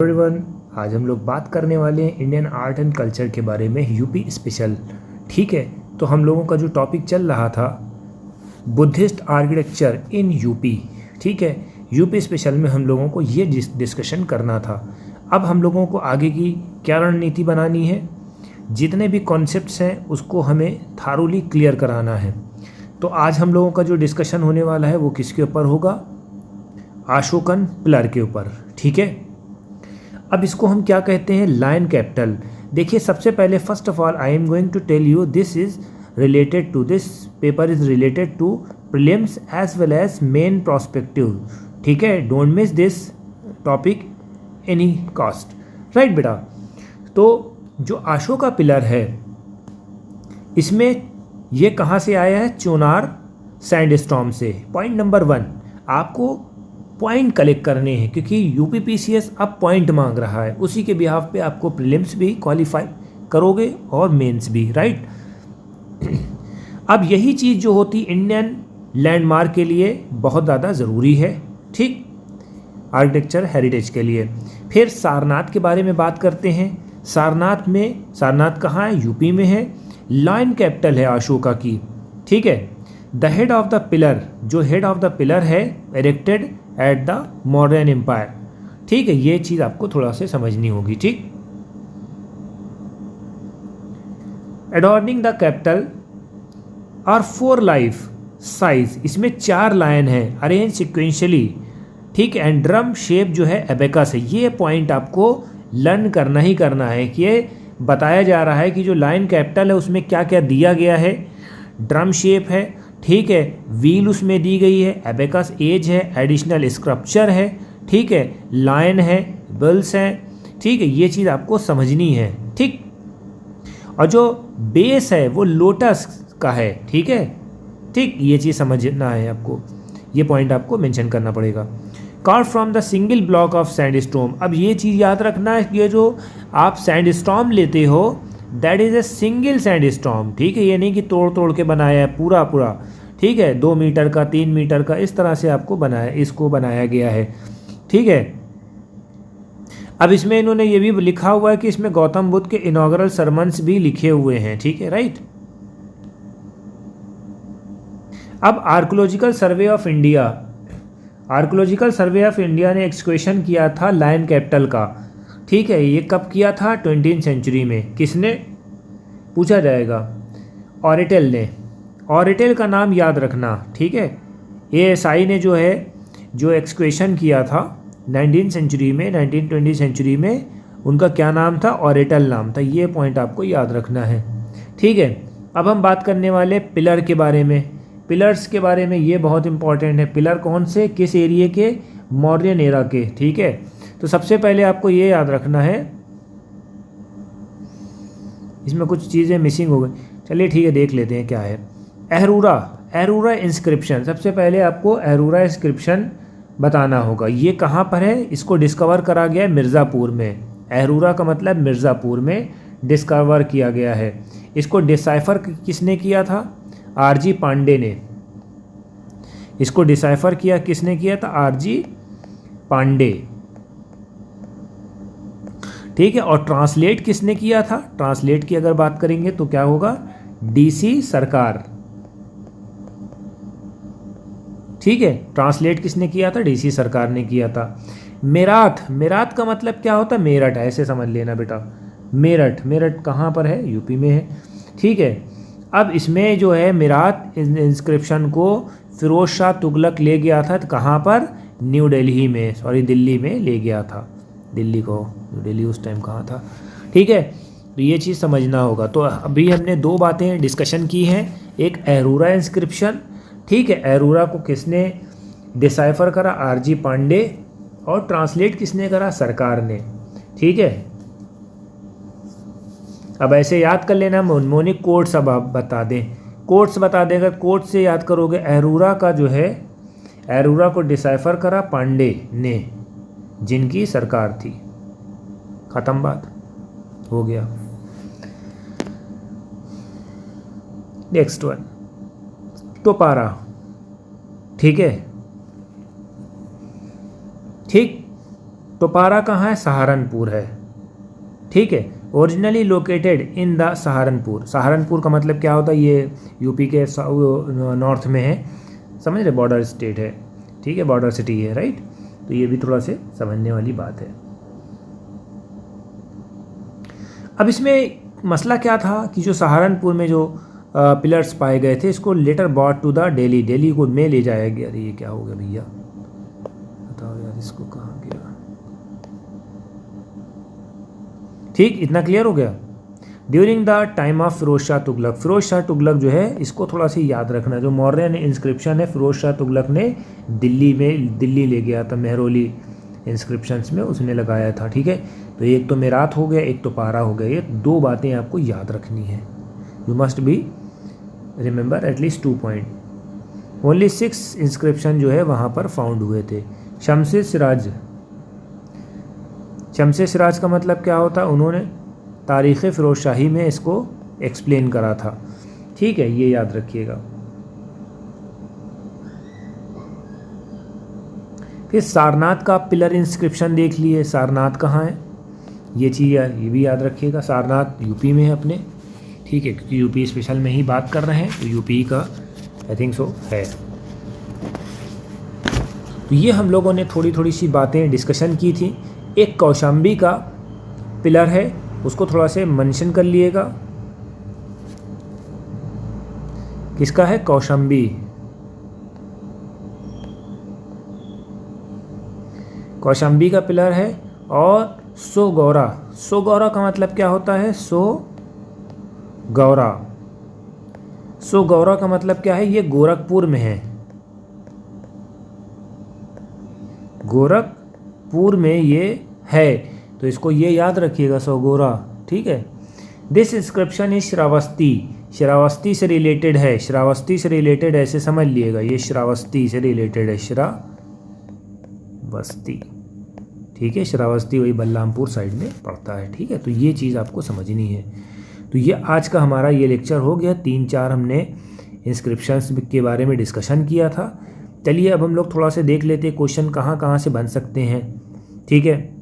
Everyone, आज हम लोग बात करने वाले हैं इंडियन आर्ट एंड कल्चर के बारे में, यूपी स्पेशल। ठीक है, तो हम लोगों का जो टॉपिक चल रहा था बुद्धिस्ट आर्किटेक्चर इन यूपी। ठीक है, यूपी स्पेशल में हम लोगों को ये डिस्कशन करना था। अब हम लोगों को आगे की क्या रणनीति बनानी है, जितने भी कॉन्सेप्ट्स हैं उसको हमें थारोली क्लियर कराना है। तो आज हम लोगों का जो डिस्कशन होने वाला है वो किसके ऊपर होगा? अशोकन पिलर के ऊपर। ठीक है, अब इसको हम क्या कहते हैं? Lion capital. देखिए, सबसे पहले first of all I am going to tell you this is related to this paper is related to prelims as well as main prospective. ठीक है, don't miss this topic any cost. Right बेटा, तो जो Ashoka pillar है इसमें ये कहाँ से आया है? चोनार सैंडस्टॉर्म से। पॉइंट नंबर 1, आपको पॉइंट कलेक्ट करने हैं क्योंकि यूपीपीसीएस अब पॉइंट मांग रहा है। उसी के बिहाफ पे आपको प्रीलिम्स भी क्वालिफाई करोगे और मेंस भी। राइट, अब यही चीज़ जो होती इंडियन लैंडमार्क के लिए बहुत ज़्यादा ज़रूरी है। ठीक, आर्किटेक्चर हेरिटेज के लिए। फिर सारनाथ के बारे में बात करते हैं। सारनाथ कहाँ है? यूपी में है। लायन कैपिटल है अशोका की। ठीक है, the head of the pillar, जो हेड ऑफ द पिलर है erected at the modern empire. ठीक है, ये चीज़ आपको थोड़ा से समझनी होगी। ठीक, एडॉर्निंग द कैपिटल और 4 लाइफ साइज, इसमें 4 लायन है अरेंज सिक्वेंशियली। ठीक, एंड ड्रम शेप जो है एबेकस है। ये पॉइंट आपको लर्न करना ही करना है कि ये बताया जा रहा है कि जो लायन कैपिटल है उसमें क्या क्या दिया गया है। ड्रम शेप है, ठीक है, व्हील उसमें दी गई है, एबेकस एज है, एडिशनल स्क्रप्चर है, ठीक है, लायन है, बिल्स हैं। ठीक है, ये चीज़ आपको समझनी है। ठीक, और जो बेस है वो लोटस का है। ठीक है, ठीक, ये चीज़ समझना है आपको, ये पॉइंट आपको मेंशन करना पड़ेगा। Curve from the single block of sandstorm. अब ये चीज़ याद रखना है कि ये जो आप सैंडस्टॉर्म लेते हो that is a single sandstorm. ठीक है, ये नहीं कि तोड़ तोड़ के बनाया है पूरा पूरा। ठीक है, 2 मीटर का, 3 मीटर का, इस तरह से आपको इसको बनाया गया है। ठीक है, अब इसमें इन्होंने ये भी लिखा हुआ है कि इसमें गौतम बुद्ध के इनॉग्रल सरमन्स भी लिखे हुए हैं। ठीक है, राइट। अब archaeological survey of India, archaeological survey of India ने एक्सक्वेशन किया था लायन कैपिटल का। ठीक है, ये कब किया था? 20वीं सेंचुरी में। किसने? पूछा जाएगा, ऑरेटेल ने। ऑरेटेल का नाम याद रखना। ठीक है, एएसआई ने जो है जो एक्सक्वेशन किया था 19वीं सेंचुरी में, 1920 सेंचुरी में, उनका क्या नाम था? ऑरेटल नाम था। ये पॉइंट आपको याद रखना है। ठीक है, अब हम बात करने वाले पिलर के बारे में। पिलर्स के बारे में ये बहुत इंपॉर्टेंट है। पिलर कौन से, किस एरिया के? मौर्यन एरा के। ठीक है, तो सबसे पहले आपको ये याद रखना है, इसमें कुछ चीज़ें मिसिंग हो गई। चलिए ठीक है, देख लेते हैं क्या है। एहरूरा इंस्क्रिप्शन, सबसे पहले आपको एहरूरा इंस्क्रिप्शन बताना होगा। ये कहाँ पर है? इसको डिस्कवर करा गया है मिर्ज़ापुर में। एहरूरा का मतलब मिर्ज़ापुर में डिस्कवर किया गया है। इसको डिसाइफर किसने किया था? आरजी पांडे ने। इसको डिसाइफर किया किसने किया था? आरजी पांडे। ठीक है, और ट्रांसलेट किसने किया था? ट्रांसलेट की अगर बात करेंगे तो क्या होगा? डीसी सरकार। ठीक है, ट्रांसलेट किसने किया था? डीसी सरकार ने किया था। मेरात का मतलब क्या होता है? मेरठ, ऐसे समझ लेना बेटा। मेरठ कहाँ पर है? यूपी में है। ठीक है, अब इसमें जो है मेरात इंस्क्रिप्शन को फिरोज शाह तुगलक ले गया था। कहाँ पर? न्यू दिल्ली में, दिल्ली में ले गया था। दिल्ली को, न्यू दिल्ली उस टाइम कहाँ था? ठीक है, तो ये चीज़ समझना होगा। तो अभी हमने 2 बातें डिस्कशन की हैं। एक एहरूरा इंस्क्रिप्शन, ठीक है, एहरूरा को किसने डिसाइफर करा? आरजी पांडे। और ट्रांसलेट किसने करा? सरकार ने। ठीक है, अब ऐसे याद कर लेना। मनमोनिक कोट्स अब आप बता दें, कोट्स बता देगा, कोट्स से याद करोगे। एहरूरा का जो है, एहरूरा को डिसाइफर करा पांडे ने, जिनकी सरकार थी। खत्म बात, हो गया। नेक्स्ट वन, टोपारा। ठीक है, ठीक, टोपारा कहाँ है? सहारनपुर है, ठीक है। Originally located in the Saharanpur. Saharanpur का मतलब क्या होता है? ये यूपी के नॉर्थ में है, समझ रहे, बॉर्डर स्टेट है, ठीक है, बॉर्डर सिटी है, राइट। तो ये भी थोड़ा से समझने वाली बात है। अब इसमें मसला क्या था कि जो सहारनपुर में जो पिलर्स पाए गए थे, इसको later bought to the Delhi, Delhi को में ले जाया गया। अरे ये क्या हो गया भैया, बताओ यार, इसको कहाँ गया? ठीक, इतना क्लियर हो गया। During the time of Firoz Shah Tughlaq, Firoz Shah Tughlaq जो है, इसको थोड़ा सा याद रखना, जो मौर्यन इंस्क्रिप्शन है फिरोज शाह तुगलक ने दिल्ली ले गया था, मेहरौली इंस्क्रिप्शंस में उसने लगाया था, ठीक है। तो एक तो मेरात हो गया, एक तो पारा हो गया, ये दो बातें आपको याद रखनी है। You must be remember at least 2 point. Only 6 inscription जो है वहाँ पर फाउंड हुए थे। शमसे सिराज, शमसे सिराज का मतलब क्या होता? उन्होंने तारीख़ फ़िरोज़ शाही में इसको एक्सप्लेन करा था, ठीक है, ये याद रखिएगा। फिर सारनाथ का पिलर इंस्क्रिप्शन देख लिए, सारनाथ कहाँ है, ये चीज़ ये भी याद रखिएगा। सारनाथ यूपी में है अपने, ठीक है, क्योंकि यूपी स्पेशल में ही बात कर रहे हैं, तो यूपी का आई थिंक सो है। तो ये हम लोगों ने थोड़ी थोड़ी सी बातें डिस्कशन की थी। एक कौशाम्बी का पिलर है, उसको थोड़ा से मेंशन कर लिएगा। किसका है? कौशाम्बी। कौशाम्बी का पिलर है। और सोगौरा, सोगौरा का मतलब क्या होता है? सोगौरा, सोगौरा का मतलब क्या है? ये गोरखपुर में है, गोरखपुर में ये है, तो इसको ये याद रखिएगा, सोगौरा, ठीक है। This inscription is Shravasti, Shravasti से रिलेटेड है, श्रावस्ती से रिलेटेड ऐसे समझ लिएगा, ये श्रावस्ती से रिलेटेड है, श्रावस्ती, ठीक है। श्रावस्ती वही बलरामपुर साइड में पड़ता है, ठीक है। तो ये चीज़ आपको समझनी है। तो ये आज का हमारा ये लेक्चर हो गया। 3-4 हमने इंस्क्रिप्शंस के बारे में डिस्कशन किया था। चलिए अब हम लोग थोड़ा से देख लेते हैं क्वेश्चन कहाँ कहाँ से बन सकते हैं, ठीक है।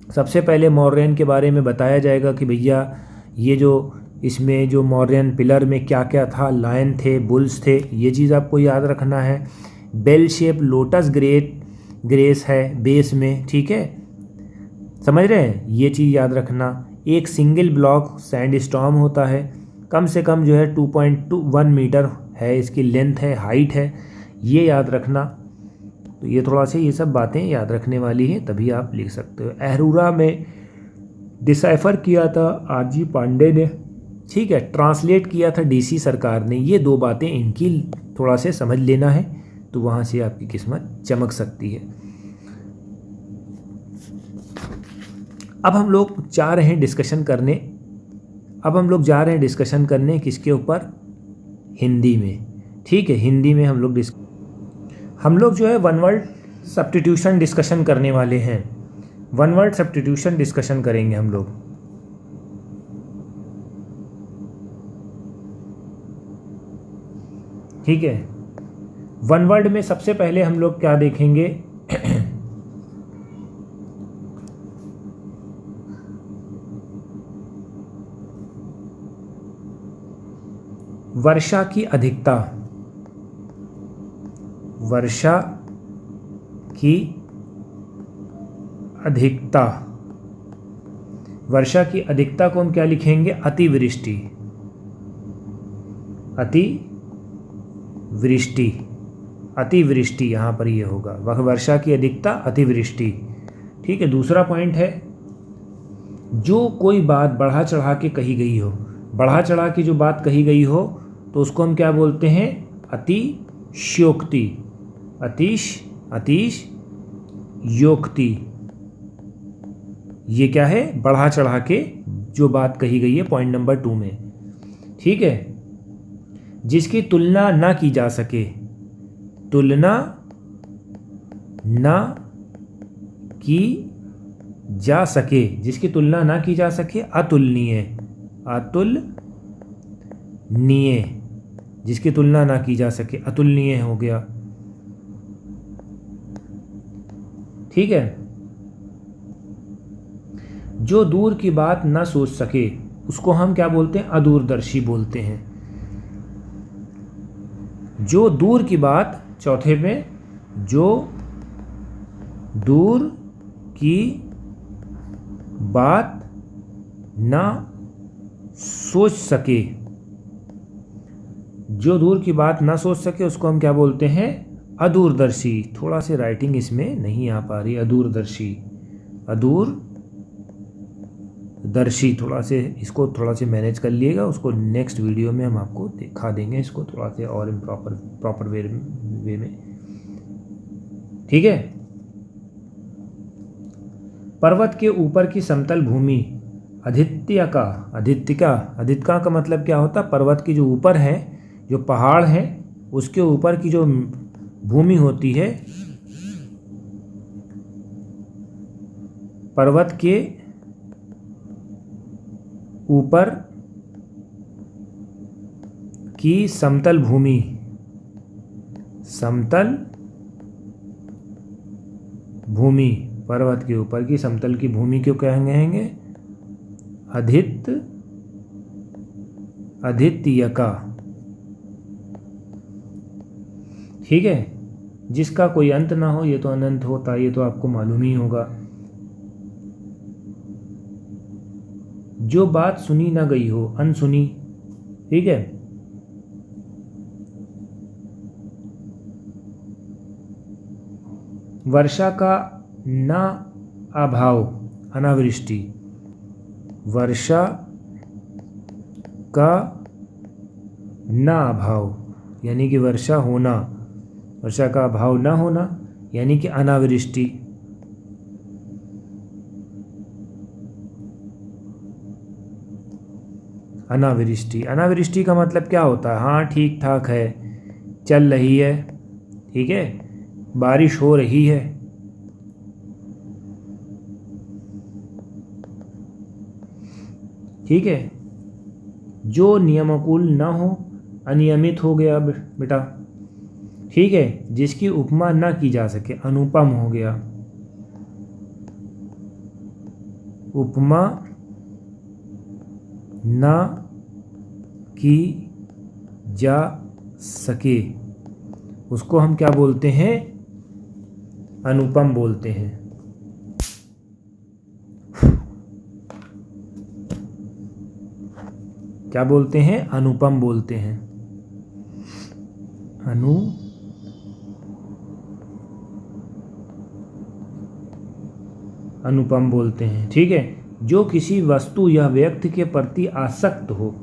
सबसे पहले मौर्यन के बारे में बताया जाएगा कि भैया ये जो इसमें जो मौर्यन पिलर में क्या क्या था, लायन थे, बुल्स थे, ये चीज़ आपको याद रखना है। बेल शेप लोटस ग्रेस है बेस में, ठीक है, समझ रहे हैं, ये चीज़ याद रखना। एक सिंगल ब्लॉक सैंड स्टॉर्म होता है, कम से कम जो है 2.21 मीटर है इसकी लेंथ है, हाइट है, ये याद रखना। तो ये थोड़ा सा ये सब बातें याद रखने वाली हैं, तभी आप लिख सकते हो। अहरुरा में डिसाइफर किया था आरजी पांडे ने, ठीक है, ट्रांसलेट किया था डीसी सरकार ने। ये 2 बातें इनकी थोड़ा से समझ लेना है, तो वहाँ से आपकी किस्मत चमक सकती है। अब हम लोग जा रहे हैं डिस्कशन करने, किसके ऊपर? हिंदी में, ठीक है। हिंदी में हम लोग जो है वन वर्ड सब्स्टिट्यूशन डिस्कशन करने वाले हैं। वन वर्ड सब्स्टिट्यूशन डिस्कशन करेंगे हम लोग, ठीक है। वन वर्ड में सबसे पहले हम लोग क्या देखेंगे? वर्षा की अधिकता, वर्षा की अधिकता, वर्षा की अधिकता को हम क्या लिखेंगे? अतिवृष्टि, अतिवृष्टि, अतिवृष्टि, यहाँ पर ये होगा वह वर्षा की अधिकता, अतिवृष्टि, ठीक है। दूसरा पॉइंट है, जो कोई बात बढ़ा चढ़ा के कही गई हो, बढ़ा चढ़ा के जो बात कही गई हो तो उसको हम क्या बोलते हैं? अतिशयोक्ति, अतिशयोक्ति, ये क्या है? बढ़ा चढ़ा के जो बात कही गई है पॉइंट नंबर 2 में, ठीक है। जिसकी तुलना ना की जा सके, तुलना ना की जा सके, जिसकी तुलना ना की जा सके, अतुलनीय, अतुलनीय, जिसकी तुलना ना की जा सके, अतुलनीय हो गया, ठीक है। जो दूर की बात ना सोच सके उसको हम क्या बोलते हैं? अदूरदर्शी बोलते हैं। जो दूर की बात, चौथे में, जो दूर की बात ना सोच सके, जो दूर की बात ना सोच सके उसको हम क्या बोलते हैं? अदूरदर्शी। थोड़ा से राइटिंग इसमें नहीं आ पा रही, अदूरदर्शी, अदूरदर्शी। थोड़ा से इसको थोड़ा से मैनेज कर लिएगा, उसको नेक्स्ट वीडियो में हम आपको दिखा देंगे इसको थोड़ा से और प्रॉपर वे में, ठीक है। पर्वत के ऊपर की समतल भूमि आदित्यका का मतलब क्या होता है? पर्वत की जो ऊपर है, जो पहाड़ है, उसके ऊपर की जो भूमि होती है, पर्वत के ऊपर की समतल भूमि, पर्वत के ऊपर की समतल की भूमि क्यों कहेंगे? आदित्यका, ठीक है। जिसका कोई अंत ना हो, ये तो अनंत होता है, ये तो आपको मालूम ही होगा। जो बात सुनी ना गई हो, अनसुनी, ठीक है। वर्षा का ना अभाव, अनावृष्टि, वर्षा का ना अभाव यानी कि वर्षा होना, वर्षा का अभाव ना होना यानी कि अनावृष्टि। अनावृष्टि का मतलब क्या होता है? हाँ, ठीक ठाक है, चल रही है, ठीक है, बारिश हो रही है। ठीक है। जो नियमानुकूल ना हो, अनियमित हो गया बेटा, ठीक है। जिसकी उपमा ना की जा सके, अनुपम हो गया, उपमा ना की जा सके उसको हम क्या बोलते हैं? अनुपम बोलते हैं। क्या बोलते हैं? अनुपम बोलते हैं। अनुपम बोलते हैं, ठीक है। जो किसी वस्तु या व्यक्ति के प्रति आसक्त हो,